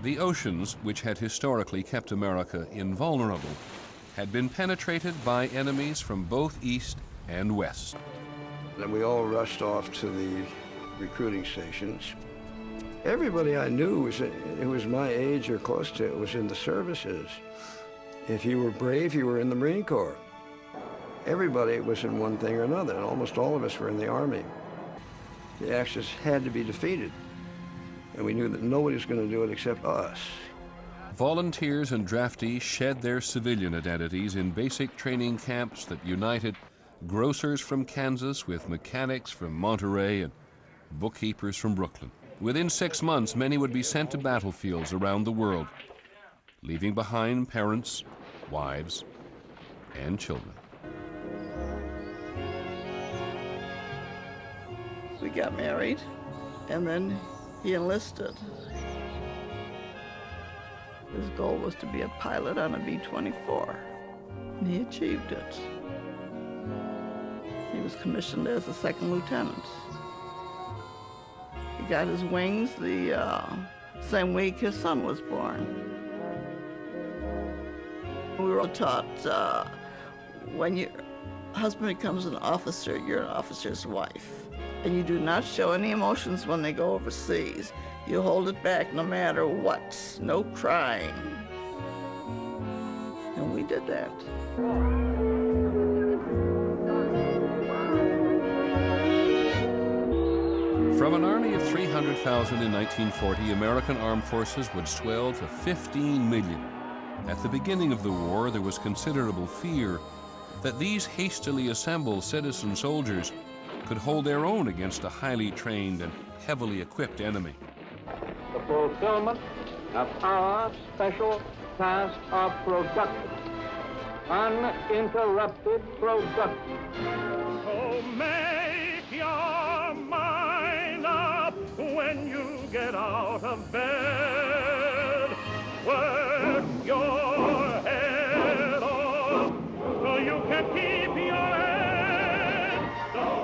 The oceans, which had historically kept America invulnerable, had been penetrated by enemies from both east and west. And we all rushed off to the recruiting stations. Everybody I knew who was my age or close to it was in the services. If you were brave, you were in the Marine Corps. Everybody was in one thing or another, and almost all of us were in the Army. The Axis had to be defeated, and we knew that nobody was going to do it except us. Volunteers and draftees shed their civilian identities in basic training camps that united grocers from Kansas with mechanics from Monterey and bookkeepers from Brooklyn. Within 6 months, many would be sent to battlefields around the world, leaving behind parents, wives, and children. We got married, and then he enlisted. His goal was to be a pilot on a B-24, and he achieved it. He was commissioned as a second lieutenant. He got his wings the same week his son was born. We were taught when your husband becomes an officer, you're an officer's wife. And you do not show any emotions when they go overseas. You hold it back no matter what, no crying. And we did that. From an army of 300,000 in 1940, American armed forces would swell to 15 million. At the beginning of the war, there was considerable fear that these hastily assembled citizen soldiers could hold their own against a highly trained and heavily equipped enemy. The fulfillment of our special task of production, uninterrupted production. So make your mind up when you get out of bed. Work your head off so you can keep your head.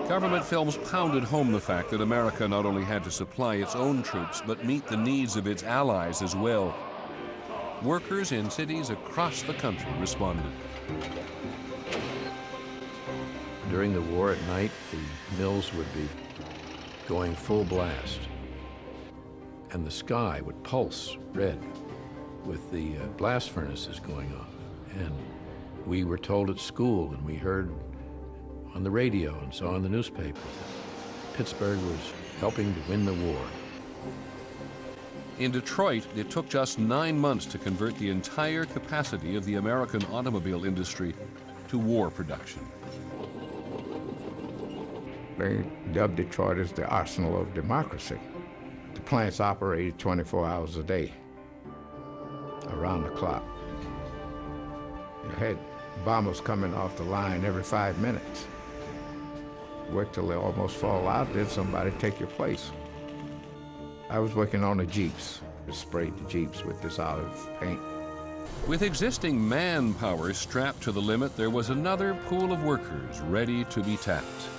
Government films pounded home the fact that America not only had to supply its own troops, but meet the needs of its allies as well. Workers in cities across the country responded. During the war at night, the mills would be going full blast, and the sky would pulse red with the blast furnaces going off. And we were told at school, and we heard on the radio and saw in the newspapers that Pittsburgh was helping to win the war. In Detroit, it took just 9 months to convert the entire capacity of the American automobile industry to war production. They dubbed Detroit as the arsenal of democracy. The plants operated 24 hours a day, around the clock. You had bombers coming off the line every 5 minutes. Work till they almost fall out, then somebody take your place. I was working on the Jeeps. We sprayed the Jeeps with this olive paint. With existing manpower strapped to the limit, there was another pool of workers ready to be tapped.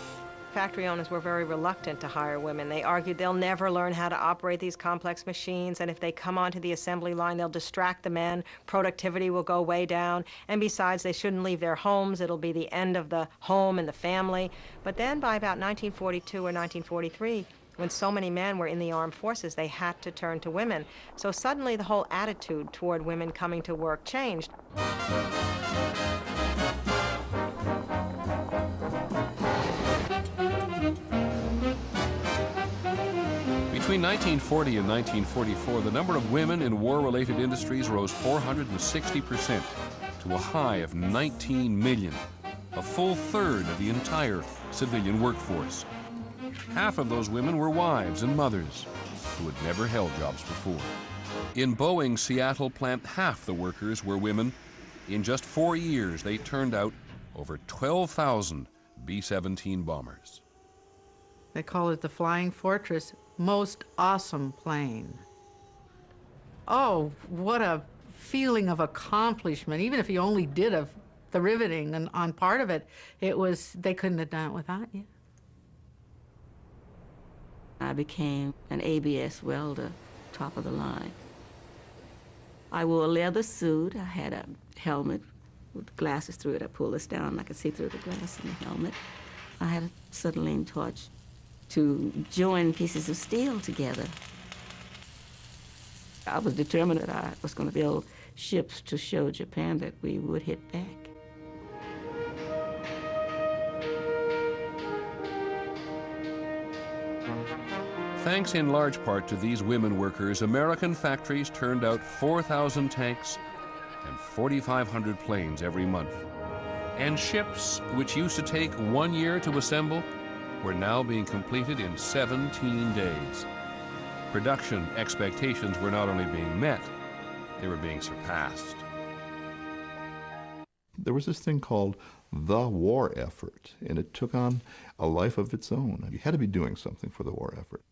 Factory owners were very reluctant to hire women. They argued they'll never learn how to operate these complex machines, and if they come onto the assembly line, they'll distract the men, productivity will go way down, and besides, they shouldn't leave their homes. It'll be the end of the home and the family. But then by about 1942 or 1943, when so many men were in the armed forces, they had to turn to women. So suddenly the whole attitude toward women coming to work changed. Between 1940 and 1944, the number of women in war-related industries rose 460% to a high of 19 million, a full third of the entire civilian workforce. Half of those women were wives and mothers who had never held jobs before. In Boeing's Seattle plant, half the workers were women. In just 4 years, they turned out over 12,000 B-17 bombers. They call it the Flying Fortress. Most awesome plane. Oh, what a feeling of accomplishment. Even if you only did the riveting and on part of it, they couldn't have done it without you. I became an ABS welder, top of the line. I wore a leather suit. I had a helmet with glasses through it. I pulled this down, I could see through the glass in the helmet. I had a acetylene torch to join pieces of steel together. I was determined that I was going to build ships to show Japan that we would hit back. Thanks in large part to these women workers, American factories turned out 4,000 tanks and 4,500 planes every month. And ships, which used to take 1 year to assemble, were now being completed in 17 days. Production expectations were not only being met, they were being surpassed. There was this thing called the war effort, and it took on a life of its own. You had to be doing something for the war effort.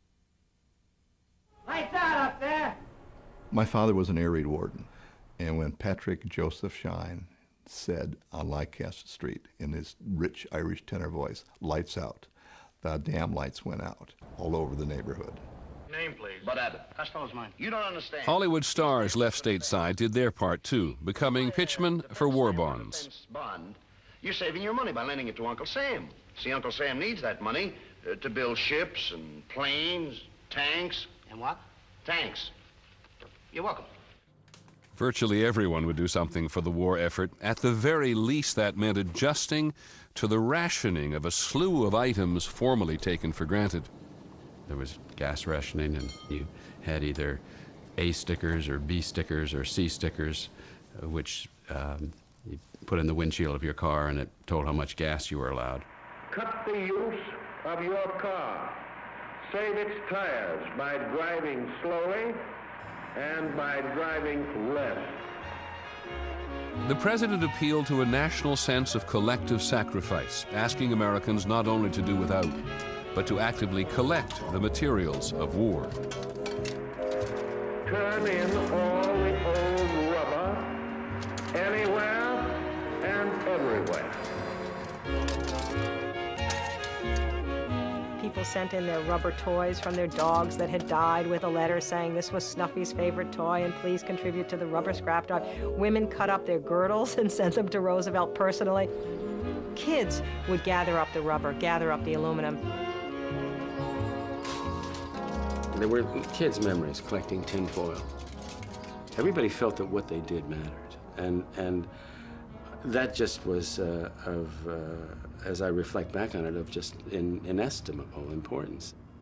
Lights out up there! My father was an air raid warden, and when Patrick Joseph Shine said on Leicester Street in his rich Irish tenor voice, "Lights out," the damn lights went out all over the neighborhood. Name, please. Bud Abbott. Costello's mine. You don't understand. Hollywood stars left stateside did their part too, becoming pitchmen for war bonds. Bond. You're saving your money by lending it to Uncle Sam. See, Uncle Sam needs that money to build ships and planes, tanks. And what? Tanks. You're welcome. Virtually everyone would do something for the war effort. At the very least, that meant adjusting to the rationing of a slew of items formerly taken for granted. There was gas rationing, and you had either A stickers or B stickers or C stickers, which you put in the windshield of your car, and it told how much gas you were allowed. Cut the use of your car. Save its tires by driving slowly and by driving less. The president appealed to a national sense of collective sacrifice, asking Americans not only to do without, but to actively collect the materials of war. Turn in all the old rubber anywhere and everywhere. People sent in their rubber toys from their dogs that had died with a letter saying this was Snuffy's favorite toy and please contribute to the rubber scrap dog. Women cut up their girdles and sent them to Roosevelt personally. Kids would gather up the rubber, gather up the aluminum. There were kids' memories collecting tinfoil. Everybody felt that what they did mattered, and that just was as I reflect back on it, of just inestimable importance.